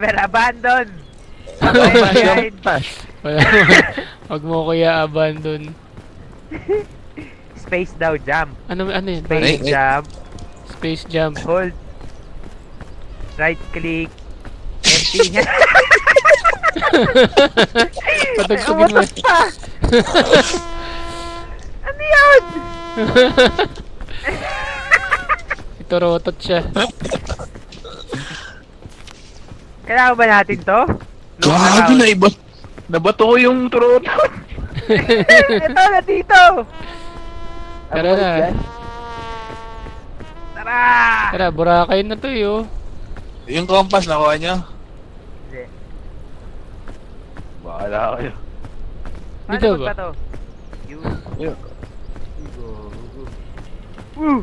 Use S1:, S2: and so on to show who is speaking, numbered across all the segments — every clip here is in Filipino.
S1: Pero abandon!
S2: Compass.
S3: Wala. Wag mo kuya abandon.
S1: Space daw, jump.
S3: Ano yun?
S1: Space jump.
S3: Space jump.
S1: Hold. Right click. Empty niya.
S3: Patugtugin mo.
S1: Umutot pa! Ano yun?
S3: Ito rotot siya.
S1: Kailangan ba natin to?
S2: Gago na iba. Nabato ko yung troto.
S1: Ito na dito!
S3: Tara na.
S1: Tara!
S3: Tara, Boracay na to yo.
S2: Yung compass nakuha nyo?
S1: Hindi.
S2: Bahala kayo.
S3: Dito
S1: Paano
S3: ba?
S1: ba to? You.
S2: Yun.
S1: Go. Woo!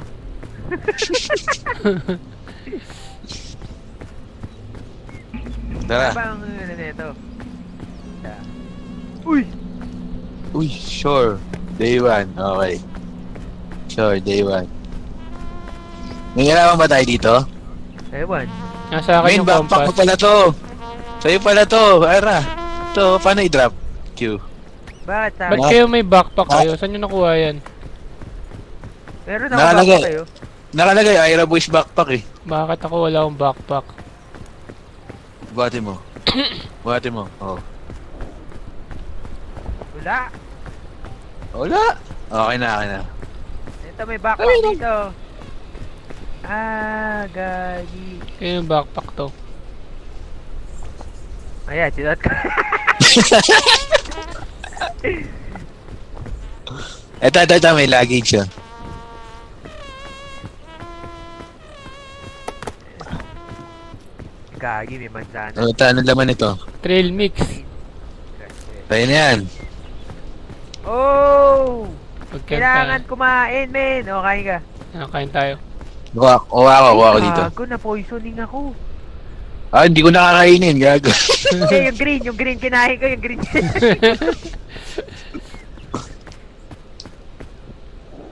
S2: Tara.
S1: Ano ba ang ano nito? Uy!
S2: Uy, sure. Day 1. Okay. Sure, day 1. May kailangan ba tayo dito?
S1: Ewan.
S3: Nasa akin
S2: Main,
S3: yung
S2: backpack ko
S3: compass.
S2: pala to. Sa'yo pala to. Ara. Ito, paano i-drop? Q.
S1: Bakit sa
S3: Ba't kayo may backpack kayo? Saan nyo nakuha yan?
S1: Meron
S2: Nakalagay.
S1: ako kayo.
S2: Nakalagay, Ira Boys backpack eh.
S3: Bakit ako wala akong backpack?
S2: Buhati mo. Buhati mo. Oh.
S1: Wala.
S2: Wala. Okay na, okay na.
S1: Ito may backpack dito. Ah, gagi.
S3: Kaya yung backpack to.
S1: Ayan, sinot ko.
S2: Ito, may luggage yun.
S1: Gagi, may manzana.
S2: Ano laman ito?
S3: Trail mix.
S2: Tayo na yan.
S1: Oh!
S3: Pagkain
S1: Kailangan
S3: tayo.
S1: kumain, men. O, kain ka.
S3: Kain tayo.
S2: Kuha ko dito.
S1: Gago, na-poisoning ako.
S2: Ah, hindi ko nakakainin, gago.
S1: Eh, yung green, kinain ko, yung green.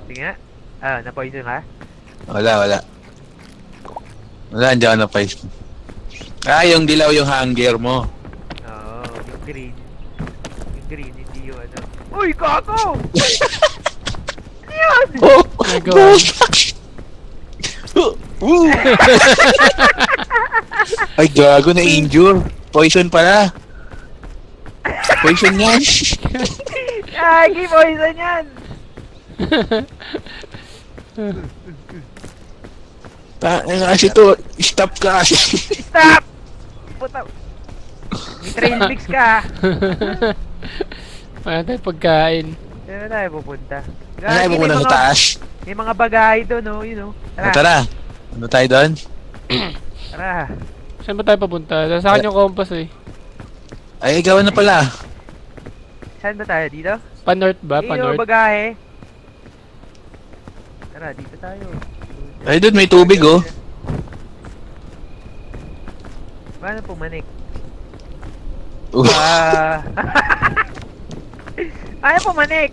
S1: Sige nga. Ah, na-poison ka?
S2: Wala. Wala, hindi ako na-pice. Ah, yung dilaw yung hanger mo.
S1: Oo, yung green. Yung green, hindi yung ano. Uy, gago! Ano yun?
S2: Oh!
S3: Nagawa.
S2: Woo! Ay, gago na injure. Poison pala. Poison yan.
S1: Gagi, poison yan!
S2: Kasi to, stop ka kasi.
S1: Stop! Puta. May trail mix ka.
S3: Wala tayo pagkain.
S1: Saan na tayo pupunta?
S2: Ano tayo pupunta sa taas?
S1: May mga bagay doon, oh, you know.
S2: Ah, tara. Ano tayo doon?
S1: Tara.
S3: Saan ba tayo papunta? Sa akin yung compass eh.
S2: Ay, ikaw na pala.
S1: Saan ba tayo? Dito?
S3: Pa-north ba?
S1: Iyo,
S3: Pa-north?
S1: bagahe. Tara, dito tayo.
S2: Ay, doon may tubig, oh.
S1: Paano pumanik?
S2: Uh,
S1: Ah. Paano pumanik?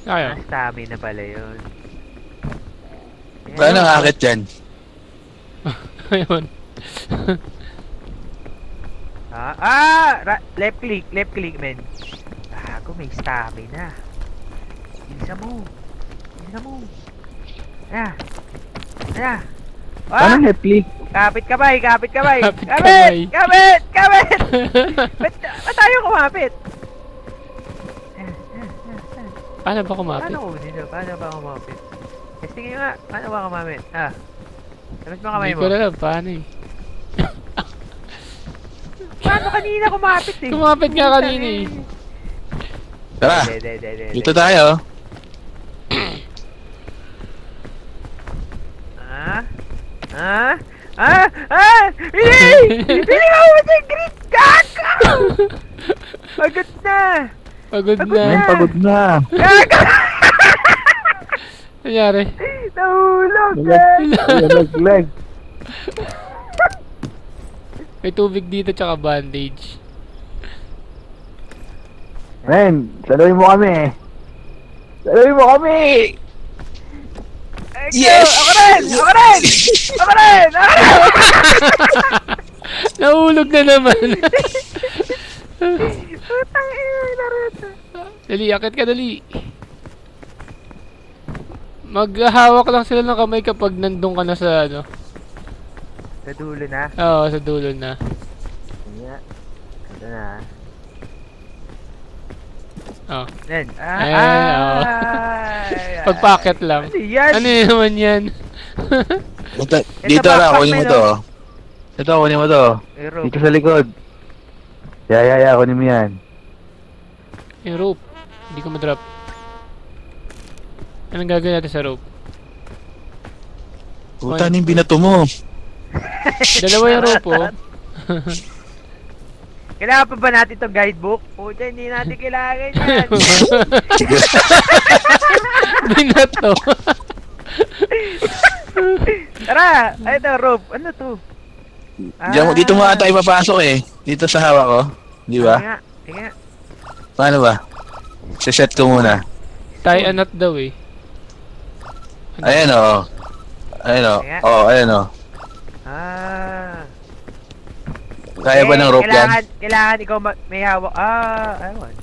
S3: Ayaw.
S1: Stamina pala yun.
S2: Paano ang akit dyan?
S3: Ayun.
S1: Left click, men. Ako may stamina. Bilisan mo. Ayan.
S2: Paano left click?
S1: Kapit kamay.
S3: Kapit kamay.
S1: Kapit! Ba't tayo kumapit?
S3: Paano ba kumapit?
S1: Paano ba kumapit? Testing nyo nga. Paano ba kumapit? Tapos mo kamay
S3: Hindi
S1: mo.
S3: ko alam. Paano eh?
S1: Paano kanina kumapit eh?
S3: Kumapit nga kanina eh.
S2: Tara,
S1: De.
S2: dito tayo.
S1: Hindi! Pili ka mo sa green! Gago! Pagod na!
S3: Pagod
S1: Pagod
S3: na.
S1: na.
S2: Pagod na.
S1: Gago!
S3: Nangyari?
S1: Nahulog!
S2: Leg.
S3: May tubig dito tsaka bandage.
S2: Men, saluhin mo kami eh. Gawin mo kami!
S1: Ay,
S2: Yes!
S1: Ako rin! Ako rin! Ako rin! Ako rin!
S3: Nahulog na naman.
S1: Putang ina, Naruto.
S3: Dali, akit ka dali. Maghahawak lang sila ng kamay kapag nandun ka na sa ano.
S1: Sa dulo na.
S3: Oo, sa dulo na.
S1: Ayan. Ito na.
S3: Oh.
S1: Yan.
S3: oo. Pagpakit lang.
S1: Ano yan?
S3: Ano yun naman yan?
S2: Dito na, kunin mo to. Ito, kunin mo to.
S1: Aero.
S2: Dito sa likod. Kunin mo yan.
S3: Yung rope. Hindi ko ma-drop. Anong gagawin natin sa rope?
S2: Puta, ano yung binato mo?
S3: Dalawa yung rope, oh.
S1: Kailangan pa ba natin itong guidebook? Puta, hindi natin kailangan yan.
S3: Binato.
S1: Tara! Ay, ito, rope. Ano to?
S2: Dito mo ata ipapasok eh. Dito sa hawak ko. Di ba?
S1: Tinga. Tinga.
S2: Paano ba? Set ko muna.
S3: Tie a knot daw eh.
S2: Ayan o. Ayan o.
S1: Kaya?
S2: Oo, ayan o.
S1: Ah.
S2: Kaya ba ng rope yan?
S1: Kailangan ikaw may hawak. Ewan.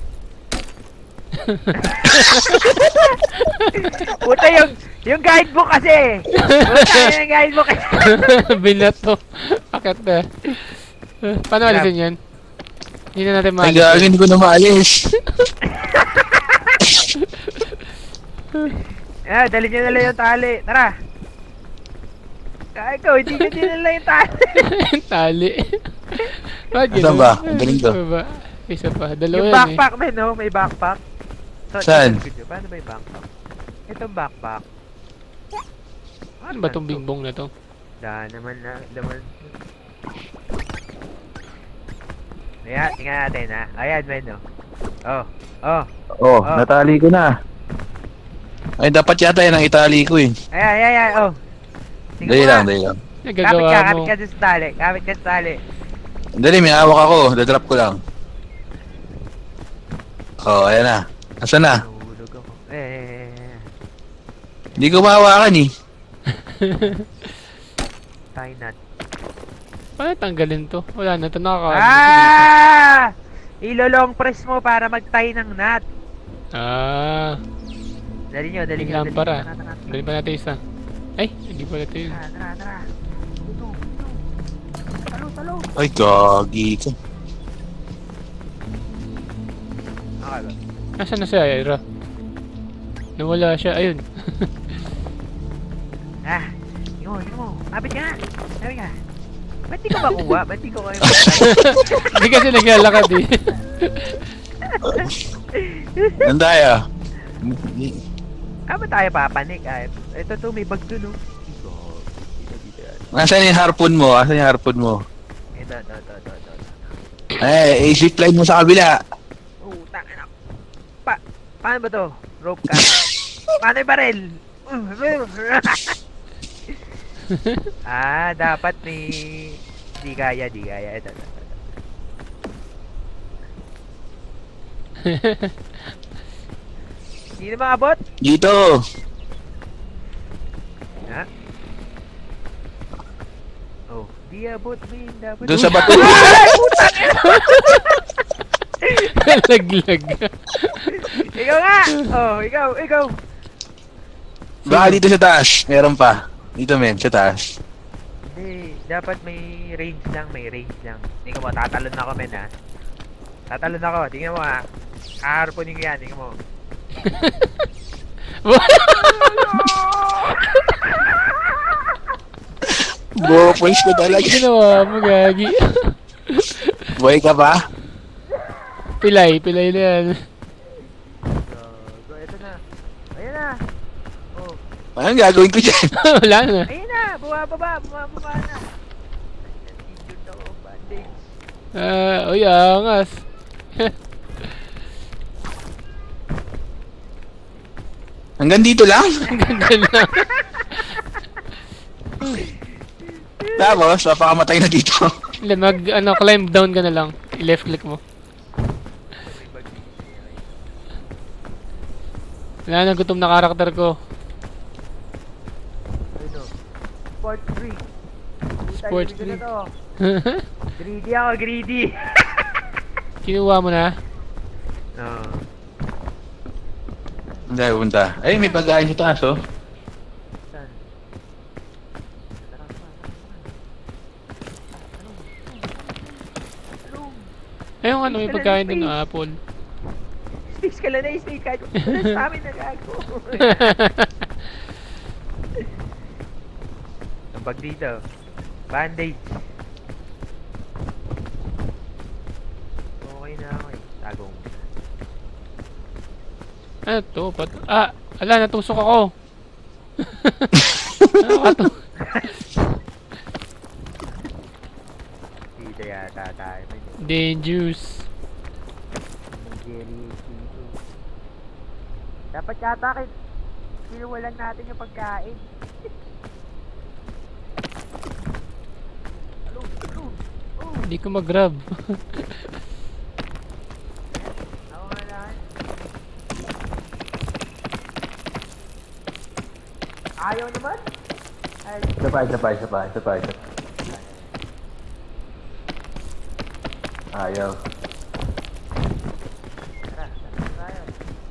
S1: Puta yung guidebook kasi. Puta yung guidebook kasi.
S3: Binato. Akit na. Paano alisin yan? Hindi na natin
S2: Ay,
S3: maalis.
S2: gagawin, hindi ko na maalis.
S1: Dali nyo na lang yung tali. Tara. Ikaw, hindi nyo dinala yung tali.
S3: Tali. Bakit
S2: Saan
S3: ganun?
S2: ba? Ang galing to.
S3: Isa pa. Isa pa. Dalawa
S1: Yung
S3: yan eh.
S1: backpack ba, no? May backpack. So,
S2: Saan?
S1: Paano ba yung backpack? Itong backpack.
S3: Ano ba tong bingbong na to?
S1: Naman. Ayan, tingnan natin ha. Ayan, men, no? Oh.
S2: Oh, natali ko na. Ay, dapat yata yan ang itali ko eh.
S1: Ayan, oh. Tingnan
S2: Dali
S1: mo
S2: lang,
S1: nga.
S2: dali lang.
S3: Nagagawa
S1: Kapit
S3: mo.
S1: ka dun sa tali. Kapit ka sa tali.
S2: Dali, may hawak ako. Dadrop ko lang. Oh, ayan na. Asan na?
S1: Nahulog ako.
S2: Hindi ko mahawakan eh.
S1: Tie knot.
S3: Paano tanggalin to? Wala na to.
S1: Ilo-long press mo para mag-tie ng knot. Dali nyo.
S3: Yung lampara. Dali pa natin isa. Ay, hindi pa natin yun.
S1: Tara. Talo.
S2: Ay, gagi ka.
S1: Okay ba?
S3: Nasaan na si Ira? Nawala siya. Ayun.
S1: Yun mo. Kapit ka. Ba't di ko makuha? Ba't di ko kayo
S3: Hindi kasi naglalakad eh.
S2: Nandaya.
S1: ba tayo papanik? Ito may bag dun, oh. Dito yan.
S2: Nasaan yung harpoon mo? Asan yung harpoon mo?
S1: Ito.
S2: Ay, zipline mo sa kabila.
S1: Tangina. Paano ba to? Rope ka. Paano yung baril? Dapat may... Di kaya. Ito. Hindi na maabot?
S2: Dito.
S1: Ha? Oh, di abot, man. Dapat...
S2: Doon sa bato.
S3: Laglag.
S1: Ikaw nga! Oh, ikaw.
S2: Baka dito sa taas. Meron pa. Dito men, sa taas.
S1: Hindi, dapat may range lang. Tingnan mo, tatalon ako, men, ha? Tatalon ako, tingnan mo, ha? Kaharponin ko yan, tingnan mo.
S2: Boys ko talaga.
S3: Ginawa mo, gagi.
S2: Boy ka pa?
S3: Pilay na yan.
S1: So, ito na. Ayan na. Oh,
S2: Anong gagawin ko dyan?
S3: Wala na.
S1: ayun na. Bumababa na. Injured ako, bandage.
S3: Uy, angas.
S2: Hanggang dito lang?
S3: Ganda na.
S2: Tapos, papakamatay na dito.
S3: Climb down ka na lang. I-left click mo. Wala na, gutom na karakter ko.
S1: Ano? Sport drink.
S3: Sports
S1: Puta,
S3: drink.
S1: na to. Greedy ako, greedy.
S3: Kinuha mo na?
S1: Oo.
S2: Hindi, punta. Ay, may pagkain sa taas, oh.
S1: Saan? Tara, tara, tara. Ano?
S3: Ayun ano, may pagkain dun, apple.
S1: Space ka lang na, space kahit wala sa amin na gago. Ang bag dito. Bandage. Okay na ako eh. Tagong.
S3: Ano to? Ala, natusok ako. Ano ka to?
S1: Dito yata tayo.
S3: Dangerous.
S1: Jerry dito. Dapat yata kinuwalan natin yung pagkain.
S3: Hindi ko mag-grab.
S1: Ako nga lang. Ayaw naman? Ay,
S2: Isa pa. Ayaw.
S1: tara tayo.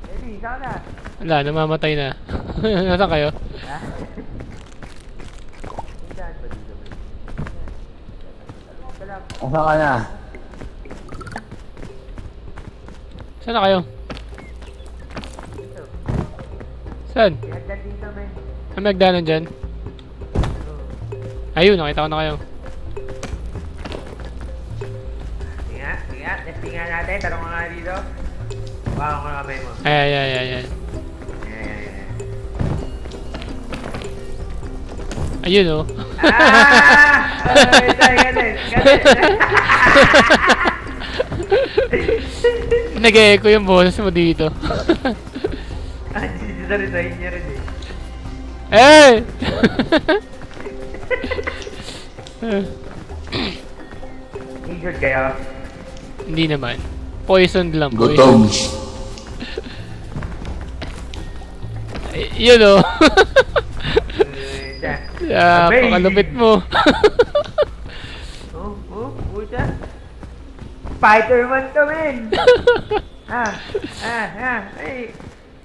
S1: Baby, ikaw na.
S3: Wala, namamatay na. Nasaan kayo?
S1: Ha? Saan ba dito? Salam.
S2: Asa ka na?
S3: Saan na kayo?
S1: Dito.
S3: Saan?
S1: Hagdan dito, men.
S3: May magdanan dyan? Ayun, nakita ko na kayo.
S1: Tinga. Testing nga natin. Tarong nga dito. Baka ko na kamay mo.
S3: Ay.
S1: Ayan.
S3: Ayun oh.
S1: Ay, galit.
S3: Nag-echo yung boses mo dito.
S1: Dito rin sa inyo rin eh.
S3: Hey!
S1: Injured kayo?
S3: Hindi naman. Poisoned lang, boy.
S2: Gutom.
S3: Yun oh.
S1: Siya.
S3: Pakalupit mo.
S1: Puta. Spider-Man ka, men. Ay.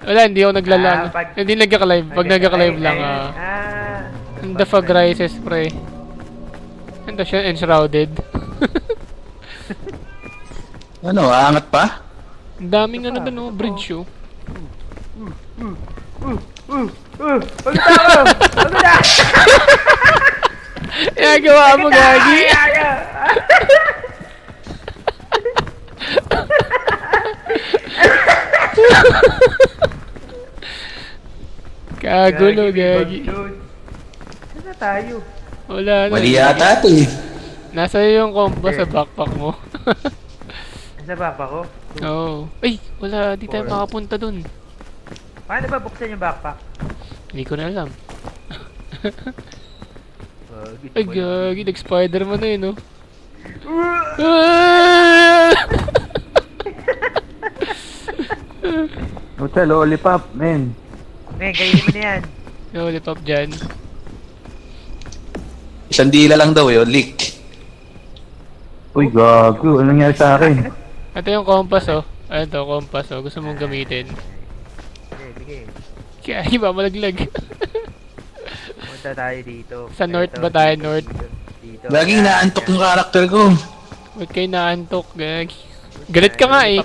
S3: Wala, hindi ako naglalang.
S1: pag-
S3: Hindi nagkaka-live. Pag nagkaka-live lang, the fog rises, pre. Ando siya, enshrouded.
S2: Ano, aangat pa?
S3: Ang daming ano dun, oh, bridge, oh.
S1: Pagod ako! Pagod na!
S3: Gawa mo, gagi. Kagulo, gagi.
S1: Saan na tayo?
S3: Wala na.
S2: Mali yata ito eh.
S3: Nasa iyo yung compass sa backpack mo.
S1: Nasa baba ko?
S3: Oo. Ay, wala. Di tayo makapunta dun.
S1: Paano ba buksan yung backpack?
S3: Hindi ko na alam. Ay, gagi. Nag-Spider-Man na yun, oh.
S2: Hotel, lollipop, men.
S1: Men, kainin mo na yan.
S3: Lollipop dyan.
S2: Isang dila lang daw eh, leak. Uy, gago. Anong nangyari sa akin?
S3: Ito yung compass, oh. Ano to, compass, oh. Gusto mong gamitin.
S1: Sige.
S3: Kaya, iba malaglag.
S1: Punta tayo dito.
S3: Sa north ba tayo? North?
S1: Dito.
S2: Laging naantok yung karakter ko.
S3: Ba't kayo naantok, gagi? Galit ka nga, eh.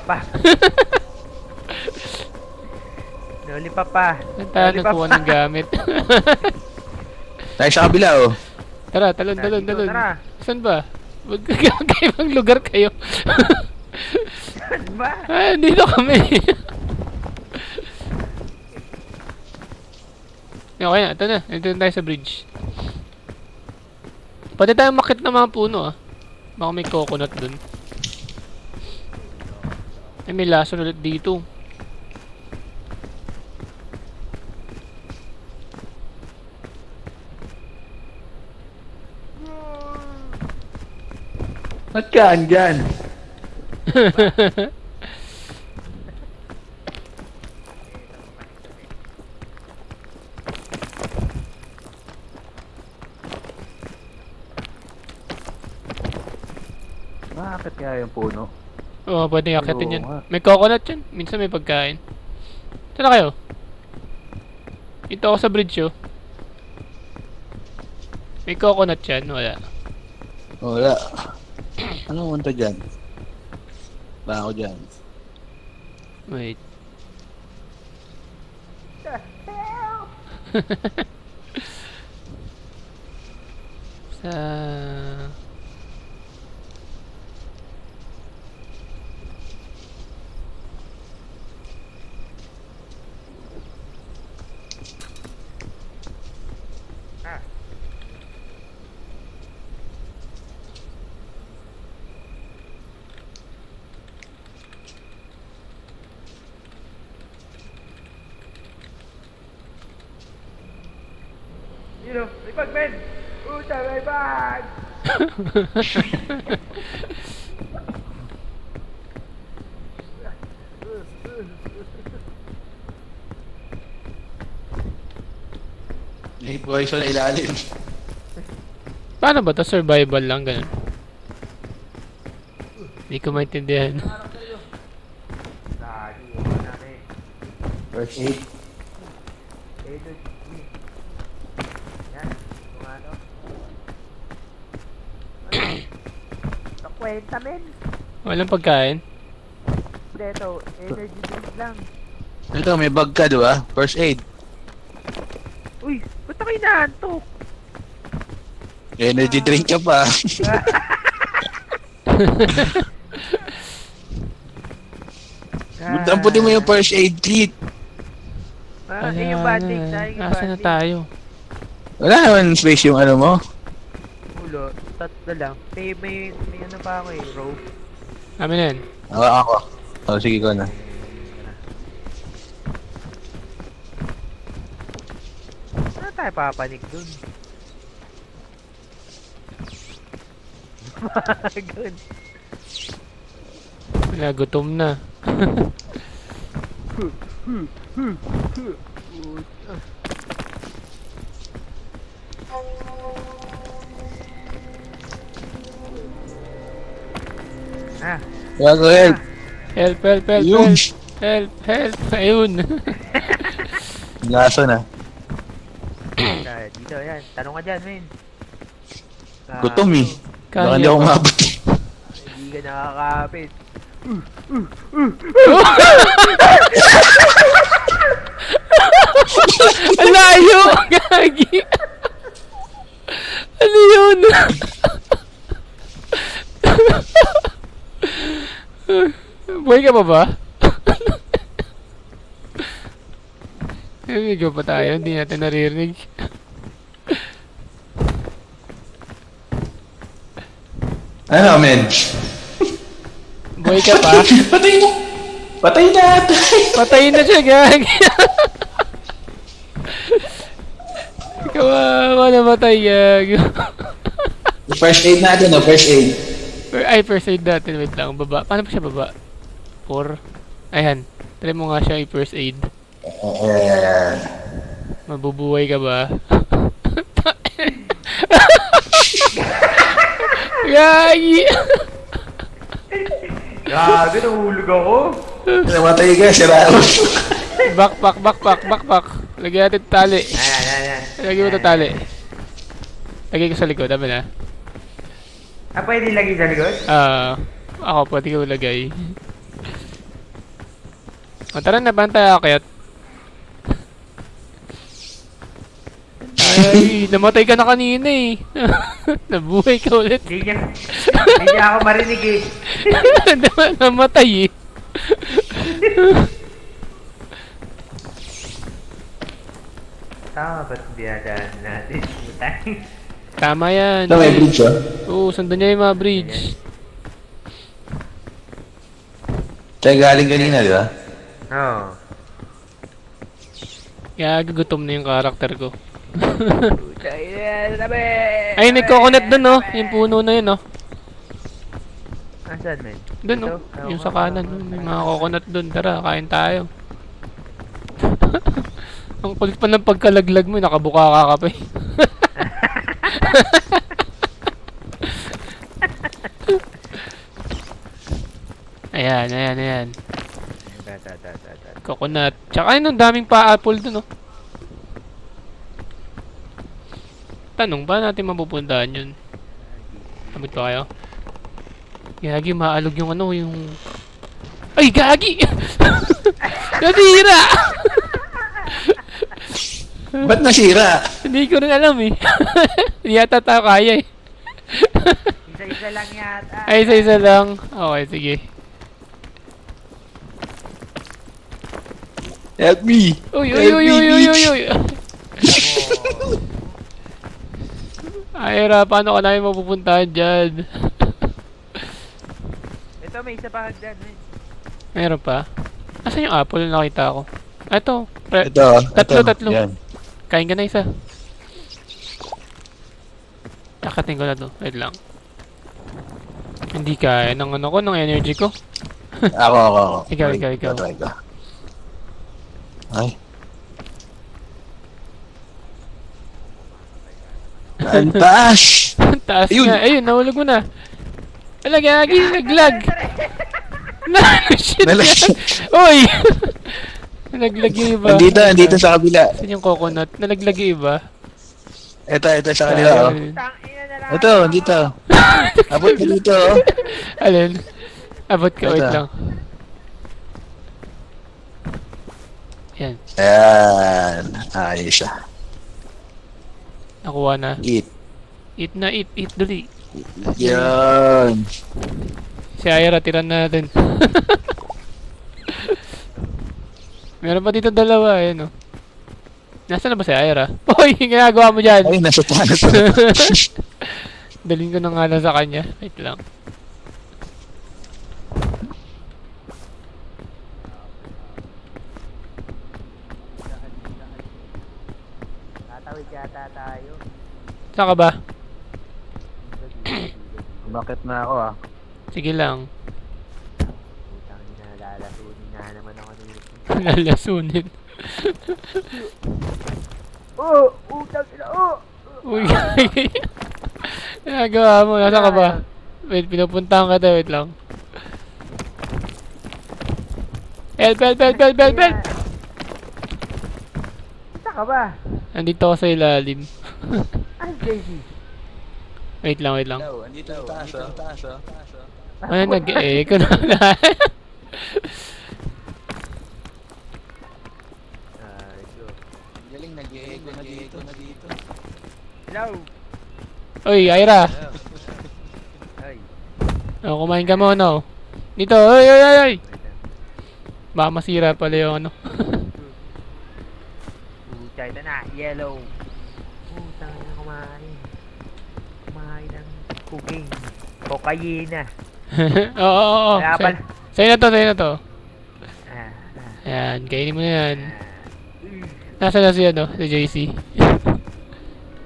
S1: Lollipop pa.
S3: Saan tayo nagkuha ng gamit?
S2: Tayo sa kabila, oh.
S3: Tara, talon.
S1: Tara.
S3: Saan ba? Magkakaibang lugar kayo.
S1: Saan ba?
S3: Dito kami. Okay na, ito na. Ito na tayo sa bridge. Pwede tayo makit ng mga puno, ah. Baka may coconut dun. Ay, may lason ulit dito.
S2: Ba't ka andyan? Akit kaya yung puno.
S3: Oo, pwede akitin
S2: Oo
S3: yan.
S2: nga.
S3: May coconut yan. Minsan may pagkain. Saan na kayo? Dito ako sa bridge, oh. May coconut yan. Wala.
S2: Wala. Ano punta dyan? Ba ako dyan?
S3: Wait. Sa...
S1: Ah. Yun o, ipag men! Puta, may bag!
S2: May poison na ilalim.
S3: Paano ba to? Survival lang, ganun. Hindi ko maintindihan.
S1: Lagi, iba natin.
S2: First aid.
S1: Yan, kung ano. Sa kwenta men!
S3: Walang pagkain.
S1: Dito, energy drink lang.
S2: Ito, may bag ka, di ba? First aid.
S1: Uy, ba't ako inaantok?
S2: Energy drink ka pa. Damputin mo yung first aid kit.
S1: Ah, yung bandage na, yung
S3: Asa na
S1: bandage.
S3: tayo?
S2: Wala naman space yung ano mo.
S1: Ulo, tatlo lang. May ano pa ako eh, rope.
S3: Amin na yan.
S2: Ako. Oh, sige ko na.
S1: Saan tayo papanik dun? Magun.
S3: Wala, gutom na.
S1: Ah,
S2: Gago help.
S3: Help, help, help,
S2: Yung
S3: help. Help, help. Ayun.
S2: laso na.
S1: dito yan. Tanong ka dyan, men.
S2: Gutom eh. Baka
S3: Kaya
S2: hindi ako
S3: ba?
S2: umabot.
S1: Hindi ka nakakapit.
S3: Ang layo! Gagi! Ano yun? Buhay ka pa ba? Medyo pa tayo, hindi natin naririnig.
S2: Ano, men?
S3: Buhay ka pa?
S2: Patay na! Patay na!
S3: Patayin na siya, gagi! Kawawa na matay, gagi.
S2: First aid natin, no? First aid.
S3: Ay, first aid natin. Wait lang, baba. Paano pa siya baba? 4. Ayan. Try mo nga siya i-first aid. Mabubuhay ka ba? Gagi!
S1: Grabe, nahulog ako.
S2: Namatay ka, sira.
S3: Backpack. Lagyan natin tali.
S1: Ayan.
S3: Lagyan mo ito tali. Lagyan ko sa likod. Dami na.
S1: Ah, pwede lagi sa likod?
S3: Ako pwede ko lagay. O, tara na, baan tayo akit? Ay, namatay ka na kanina eh. Nabuhay ka ulit.
S1: Hindi niya ako marinig eh.
S3: Namatay eh.
S1: Tama ba't biyadaan natin?
S3: Tama yan.
S2: Ito, may bridge, oh.
S3: Oo, sundan niya yung mga bridge.
S2: Kaya galing kanina, di ba?
S1: Oo.
S3: Kaya gutom na yung karakter ko.
S1: Sabi!
S3: Ay, may coconut dun oh. Yung puno na yun oh.
S1: Asan, men?
S3: Dun oh.
S1: Dito?
S3: Yung sa kanan. Oh. May mga coconut dun. Tara, kain tayo. Ang kulit pa ng pagkalaglag mo. Nakabuka ka pa eh. Ayan.
S1: Ta.
S3: Coconut. Tsaka yun, ang daming pa-apple dun, oh. Tanong, ba natin mapupuntahan yun? Abot pa kayo? Gagi, maalog yung ano, yung... Ay, gagi! Nasira!
S2: Ba't nasira?
S3: Hindi ko rin alam eh. Hindi yata tayo kaya eh.
S1: Isa-isa lang yata.
S3: Ay, isa-isa lang. Okay, sige.
S2: Help me!
S3: Uy! Ayra, paano ka namin mapupuntahan dyan?
S1: Ito, may isa pa hagdan.
S3: Meron pa? Asan yung apple na nakita ko? Ito. Tatlo.
S2: Yan.
S3: Kain ka na isa. Nakating ko na to. Wait lang. Hindi kaya ng ano ko, ng energy ko.
S2: Ako.
S3: Ikaw.
S2: Try ko. Ay. Ang taas!
S3: Ang taas
S2: Ayun.
S3: nga. Ayun, nahulog mo na. Alagagi, naglag. Shit
S2: Nalag-
S3: yan. Uy! Nalaglag yung iba.
S2: Andito sa kabila.
S3: Saan yung coconut? Nalaglag yung iba.
S2: Ito sa kanila, oh.
S1: Tangina na lang.
S2: Ito, dito. Abot ka dito, oh.
S3: Alin? Abot ka, wait
S2: Ito.
S3: lang. Yan,
S2: Ayan. Ayos siya.
S3: nakuha na.
S2: Eat.
S3: Eat na, eat dali.
S2: Yan.
S3: Si Ayra, tiran natin. Meron pa dito dalawa, ayun oh. Nasaan na ba si Ayra? Hoy, yung ginagawa mo dyan.
S2: Ay, nasa planet.
S3: Dalhin ko na nga lang sa kanya. Wait lang.
S1: Tatawid yata tayo.
S3: Saan ka ba?
S2: Bakit na ako, ah?
S3: Sige lang.
S1: Putang ina, lalasunin na naman ako nito.
S3: Lalasunin.
S1: Utang ina,
S3: Uy, ginagawa mo. Nasaan ka ba? Wait, pinupuntahan ka tayo. Wait lang. Help!
S1: Saan ka ba?
S3: Nandito ako sa ilalim.
S1: Ay, JC.
S3: Wait lang.
S2: Andito ang taas, oh.
S3: Ano nag-echo na wala?
S2: Galing, nag-echo na dito.
S1: Hello.
S3: Uy, Ayra.
S1: Ay.
S3: Oh, kumain ka muna oh. Dito, ay. Baka masira pala yung ano.
S1: Puta, ito na. Yellow. Putang ina, kumain. Kumain ng cocaine. Cocaine.
S3: Oo.
S1: Kaya pala.
S3: Sa'yo na to.
S1: Ah.
S3: Ayan, kainin mo na yan. Nasaan na si ano, si JC?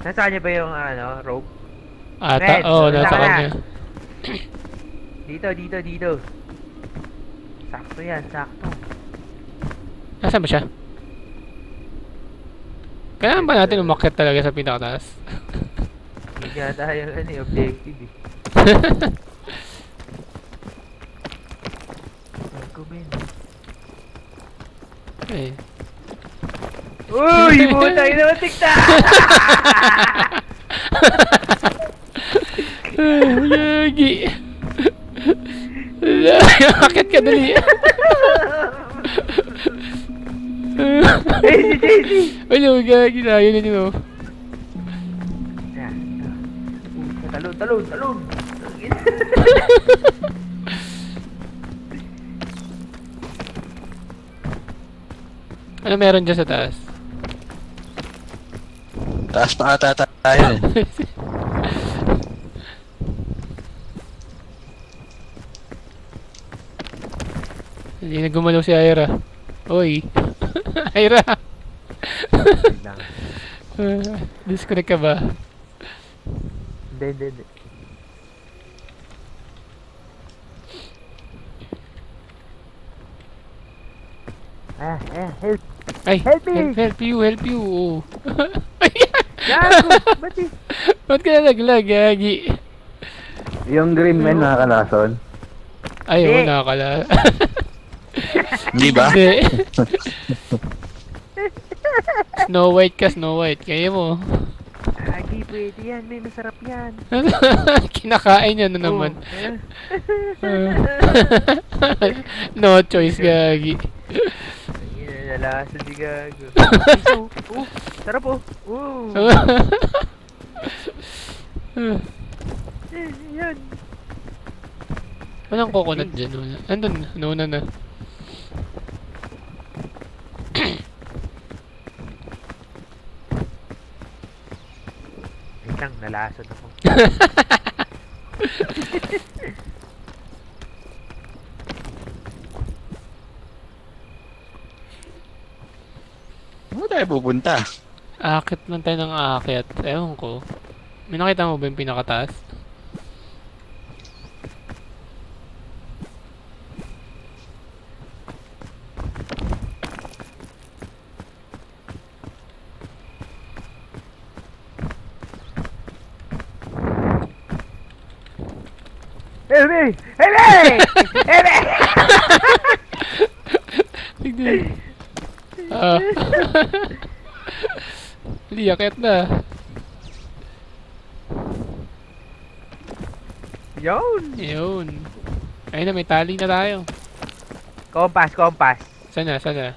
S1: Nasa kanya ba yung rope?
S3: Ata,
S1: Red,
S3: oo,
S1: wala
S3: nasa
S1: ka na.
S3: kanya.
S1: Dito. Sakto yan, sakto.
S3: Nasaan ba siya? Kailangan ba natin umakyat talaga sa pinakataas?
S1: Hindi yata yung objective eh. Argument.
S3: Eh.
S1: Uy! Puta, ina tikta!
S3: Yagi! Umakyat ka dali!
S1: Hey, si JC!
S3: Ano, gagi na, yun yun.
S1: Yan. Talon!
S3: Ano meron dyan sa taas?
S2: Taas pa ata tayo, eh.
S3: Hindi na gumalaw si Ayra. Oy! Ayra! Disconnect ka ba?
S1: Hindi. Help!
S3: Ay!
S1: Help me!
S3: Help you! Oh.
S1: Gago! Ba't eh?
S3: Ba't ka na naglag, Gagi?
S2: Yung green man nakakalason.
S3: Ay,
S1: Hindi.
S3: una ka lang.
S2: Hindi ba?
S3: Hindi. Snow White ka, Snow White. Kaya mo.
S1: Gagi, pwede yan. May masarap yan.
S3: Kinakain niya na naman.
S1: Oh,
S3: No choice, gagi.
S1: Ayun, nalasa si Gago. Sarap oh. Yan.
S3: Walang coconut dyan. Wala. Andun, nauna na.
S1: Wait lang, nalasod ako.
S2: Saan tayo pupunta?
S3: Akit lang tayo ng akit. Ewan ko. May nakita mo ba yung pinakataas?
S1: Ebe! Ebe! Ebe!
S3: Tignan. Ah. Hindi, akit na.
S1: Yun!
S3: Yun. Ayun na, may tali na tayo.
S1: Kompas, kompas.
S3: Sana, sana.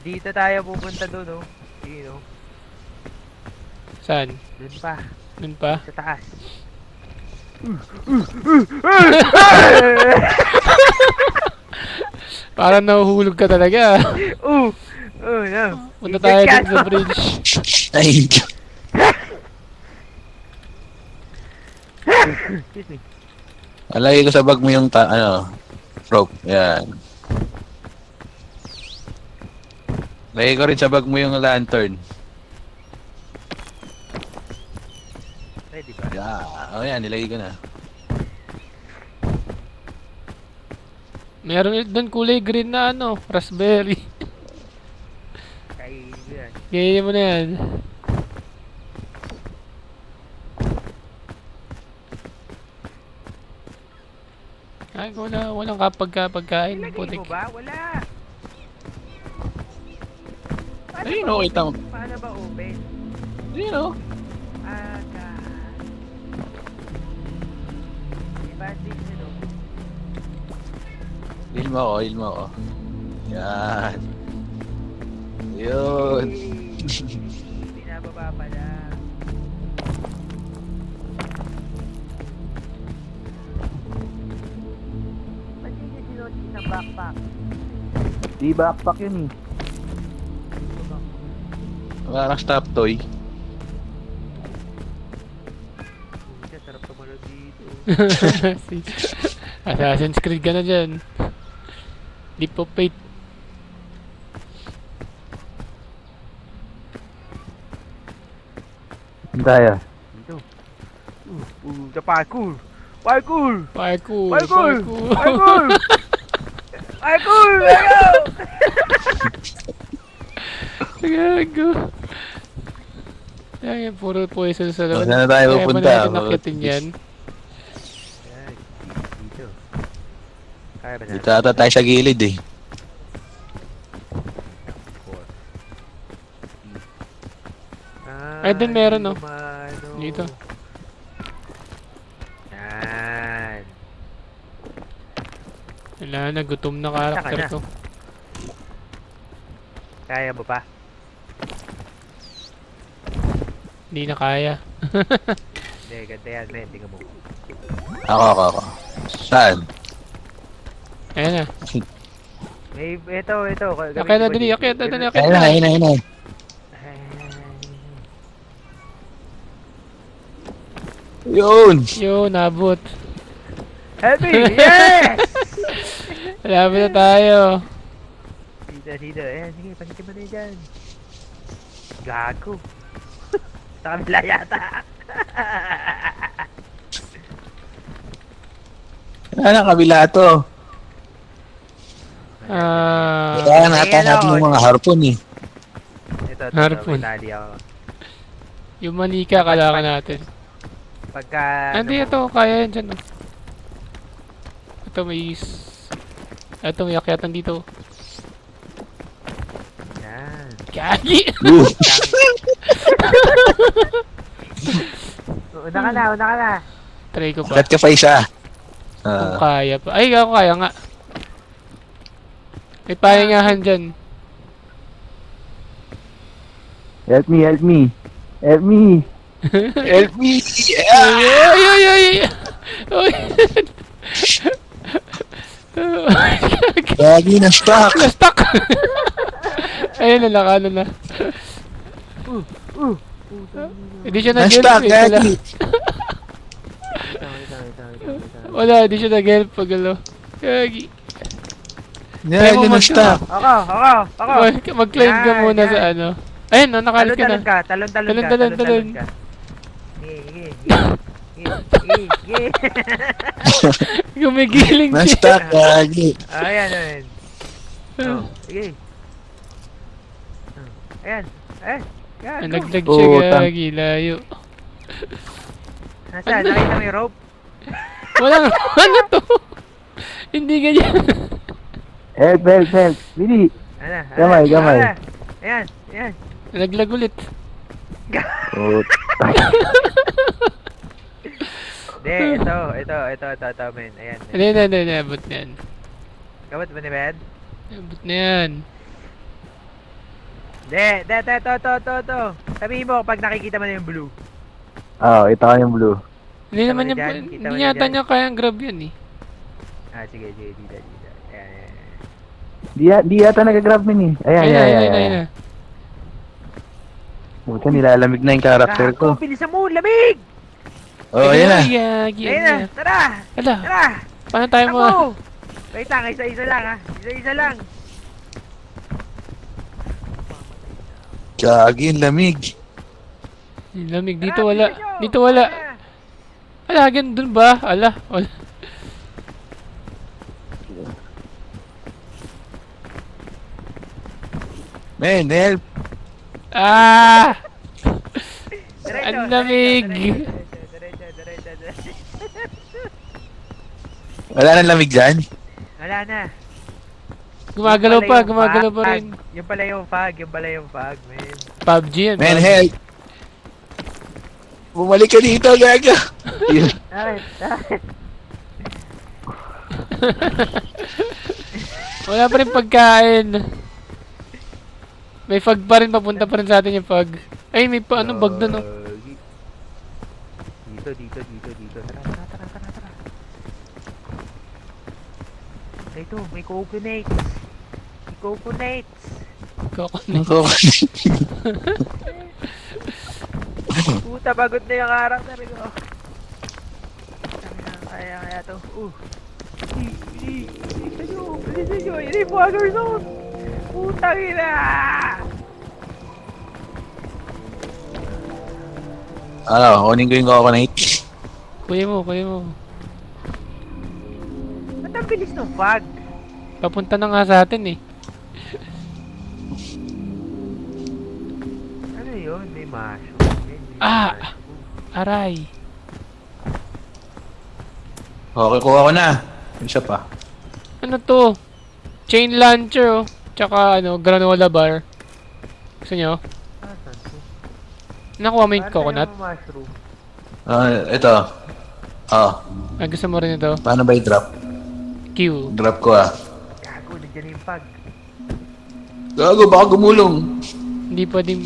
S1: Dito tayo pupunta doon, oh. Dito,
S3: Saan?
S1: doon pa.
S3: Dun pa?
S1: Sa taas.
S3: Parang nahuhulog ka talaga.
S1: Oh, no.
S3: Punta tayo dun sa bridge.
S2: Ay,
S1: Excuse me.
S2: alagay ko sa bag mo yung rope. Yan. Lagay ko rin sa bag mo yung lantern.
S1: Ready ba?
S2: Yeah. Oh, yan. Nilagay ko na.
S3: Meron doon kulay green na raspberry.
S1: Kaya yan.
S3: Kaya mo na yan. Ay, walang pagkain.
S1: Nilagay
S3: Putik.
S1: mo ba? Wala. Paano
S2: Ayun,
S1: ba
S2: okay,
S1: open?
S2: tama.
S1: Paano ba open?
S2: Ayun, oh.
S1: God. Advantage yun, oh.
S2: Heal mo ako, heal mo ako. Yan. Yun.
S1: Binababa pala. Ba't hindi sinuot isang backpack?
S2: Di backpack yun eh. Parang stop toy.
S1: Pucha, sarap tumalon dito.
S3: Si Assassin's Creed ka na dyan. Leap of faith.
S2: Tayo.
S1: Dito. The parkour! Parkour!
S3: Parkour!
S1: Parkour! Parkour! Parkour! Ayaw!
S3: Gago. Yan, puro poison sa loob.
S2: Saan na tayo
S3: Kaya
S2: pupunta?
S3: ba natin nakitin yan?
S1: Ayan, dito. Kaya ba natin?
S2: Dito ata tayo sa gilid eh.
S3: Ay, dun meron, no?
S1: Lumano.
S3: Dito.
S1: Yan.
S3: Wala na, gutom na karakter
S1: Saka na.
S3: ko.
S1: Kaya mo pa?
S3: Hindi na kaya.
S1: Hindi, ganda yan, men. Tingnan mo.
S2: Ako. Saan?
S3: Ayan na.
S1: May, ito.
S3: Akit na dali, akit na dali, akit
S2: Ayun
S3: na.
S2: na, ayun na, ayun na. Yun!
S3: Yo, nabot.
S1: Heavy! Yes!
S3: Malapit na tayo.
S1: Dito. Ayan, sige, pasitin mo na yun dyan. Gago. Sa kabila yata.
S2: Ano, kabila to. Kaya natin yung mga harpon eh.
S1: Ito,
S3: Harpoon.
S1: may tali ako.
S3: Yung manika, kailangan natin.
S1: Pagka...
S3: Hindi, ito. Kaya yan dyan. Oh. Ito may... Ito may akyatan dito.
S1: Yan.
S3: Gagi!
S2: Ooh.
S1: Una ka na.
S3: Try ko pa.
S2: Kat ka pa isa.
S3: Kung kaya pa. Ay, ako kaya nga. May pahingahan dyan.
S4: Help me.
S2: Help me. Yeah.
S3: Ay! Ay!
S2: Gagi na stuck.
S3: Na-stuck! Ayun, nalakano na. Hindi siya
S2: Na-stuck,
S3: nag-help eh.
S2: Gagi.
S3: Wala, hindi siya nag-help pag ano. Gagi.
S2: Yeah, yun na-stuck.
S1: Ako.
S3: Mag-climb ka
S1: Yan,
S3: muna
S1: yan.
S3: sa ano. Ayun, nakalit ka na.
S1: Talon ka. Yeah.
S3: Gumigiling siya.
S2: Na-stuck, Gagi.
S1: Ayan. Sige. Ayan. Go.
S3: Naglag siya,
S4: Utang.
S3: Gagi. Layo.
S1: Nasaan? Nakita mo yung rope?
S3: Walang, ano to? Hindi ganyan.
S4: Help. Bili.
S1: Ano?
S4: Gamay.
S1: Ayan.
S3: Naglag ulit.
S4: Utang.
S1: Hindi, ito, men. Ayan.
S3: Hindi, abot na yan.
S1: Kabot ba ni Ben?
S3: Abot na yan.
S1: Hindi, ito. Sabihin mo pag nakikita mo na yung blue.
S4: Ito ka yung blue.
S3: Hindi
S1: Kita
S3: naman
S1: mo
S3: niya,
S1: na dyan, kita
S3: hindi
S1: mo na
S3: yata
S1: dyan.
S3: niya kayang grab yan eh.
S1: Sige, dito. Ayan.
S4: Di yata nag-grab min eh. Ayan. Buta, nilalamig na yung character ko.
S1: Bilisan mo, lamig!
S2: Oh, yan na.
S3: Gagi,
S1: Ayun na, tara!
S3: Ala,
S1: Tara!
S3: paano tayo mo?
S1: Ako! Wait lang, isa-isa lang ha. Isa-isa lang.
S2: Gagi, ang lamig.
S3: Lamig,
S1: Tara,
S3: dito wala.
S1: bilisan nyo.
S3: Dito wala. Ala, dun ba? Ala, wala.
S2: Man, help.
S3: Ah!
S1: Diretso,
S3: Ang lamig.
S1: Diretso.
S2: Wala nang lamig dyan.
S1: Wala na.
S3: Gumagalaw
S1: Yung
S3: pa,
S1: pala yung
S3: gumagalaw pa
S1: fog.
S3: rin.
S1: Yung pala yung fog, man.
S3: PUBG yan.
S2: Man,
S3: PUBG.
S2: help. Bumalik ka dito, Gaga.
S1: Bakit?
S3: Wala pa rin pagkain. May fog pa rin, papunta pa rin sa atin yung fog. Ay, may pa, anong bag doon, oh.
S1: Dito. Tara. Ito, may coconuts.
S3: Coconut.
S1: Puta, pagod na yung karakter ko. Kaya to. Bilisan nyo. Yun yung water zone. Putang ina.
S2: Ano, kunin ko yung coconut.
S3: Kuya mo.
S1: Ba't ang bilis ng fog?
S3: Papunta na nga sa atin eh.
S1: Ano yun? May mushroom.
S3: Ah! Aray.
S2: Okay, kuha ko na. Isa pa.
S3: Ano to? Chain launcher, oh. Tsaka, granola bar. Gusto nyo?
S1: Asan to?
S3: Nakuha mo yung
S1: Ano
S3: coconut?
S1: yung mushroom?
S2: Ito.
S3: Gusto mo rin ito?
S2: Paano ba i-drop?
S3: Q.
S2: Drop ko
S1: Gago, nandiyan yung fog.
S2: Gago, baka gumulong.
S3: Hindi pwedeng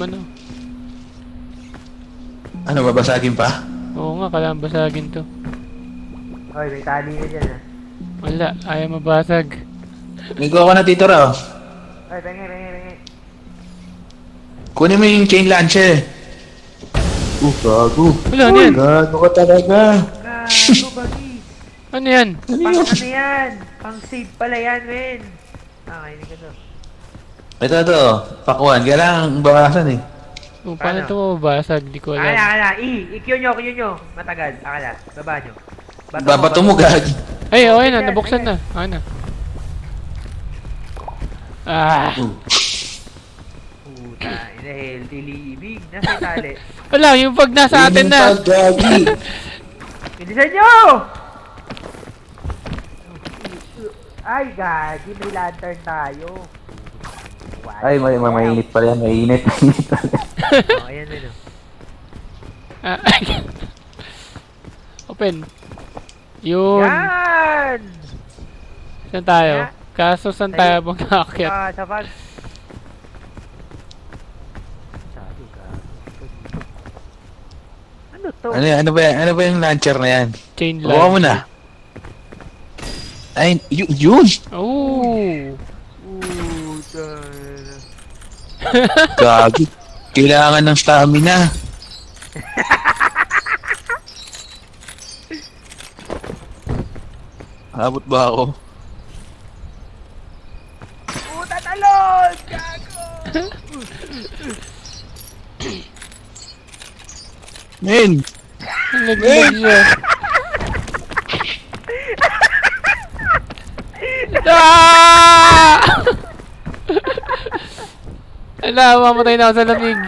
S2: Ano, babasagin pa?
S3: Oo nga, kailangan basagin to.
S1: Oy, may tali ka dyan ah.
S3: Wala, ayaw mabasag.
S2: May coconut dito raw.
S1: Oy, pengi.
S2: Kunin mo yung chain launcher. Gago.
S3: Wala, ano yan?
S2: Gago ka talaga.
S1: Gago, bagi.
S3: Ano yan?
S1: Pang ano yan? Pang save pala yan, men. Kainig ka to.
S2: Ito. Pakuan. Kailangan bawasan eh.
S3: Kung paano
S1: Ano?
S3: ito mabasag, di ko alam.
S1: Akala. I-Q nyo. Matagal. Akala. Baba nyo.
S2: Babato mo, Gagi.
S3: Ay, okay na, nabuksan na. Ano? Ah!
S1: Puta, ina healthy living. Nasa yung tali.
S3: Wala, yung pag nasa atin na.
S2: Gagi.
S1: Bilisan nyo! Ay, gagi, may lantern tayo.
S4: Ay, mainit pala yan. Mainit. Mainit pala.
S1: Oh, ayan na.
S3: Ah, open. Yun.
S1: Yan!
S3: Saan tayo?
S1: Ya.
S3: Kaso saan tayo bang nakakit?
S1: Sa bag. Sabi ka. Ano to?
S2: Ano ba yan? Ano ba yung launcher na yan?
S3: Chain
S2: Buka mo
S3: launcher.
S2: na. Ay, yun!
S3: Oh.
S2: Gagi. Kailangan ng stamina. Abot ba ako?
S1: Puta talon! Gago!
S2: Men!
S3: Naglag siya. Ah! Ala, mamatay na ako sa lamig.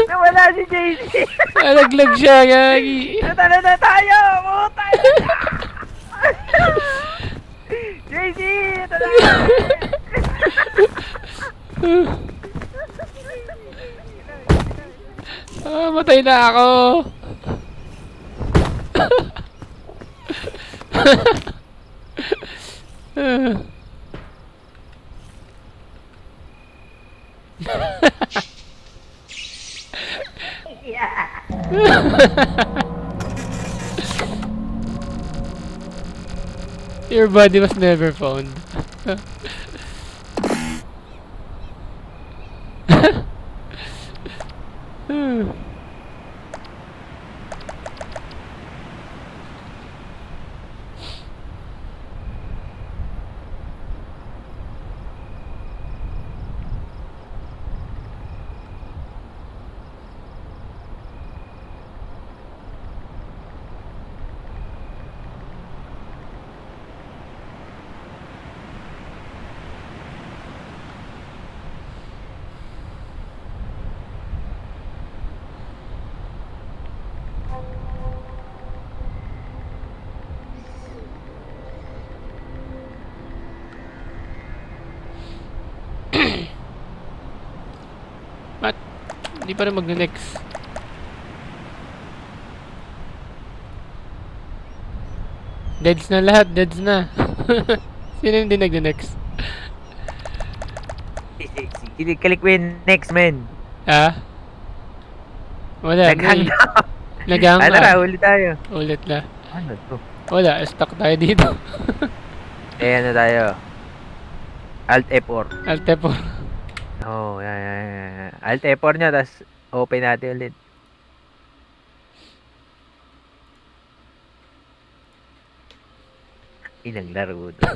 S1: Nawala si JC!
S3: Nalaglag siya, gagi.
S1: Natalo na tayo! Puta! JC! Ito na!
S3: Ah, matay na ako. Your body was never found. Ba't? Hindi pa rin mag-next. Deads na lahat, deads na. Sino hindi nag-next?
S1: Click win next, man.
S3: Ah? Wala.
S1: Naghang na.
S3: Naghang
S1: Ano na,
S3: na.
S1: ulit tayo.
S3: Ulit na.
S1: Ano to?
S3: Wala, stuck tayo dito.
S1: Ano tayo? Alt F4.
S3: Alt F4.
S1: Oh, yan. Alt F4 nyo, tapos open natin ulit. Inang laro to.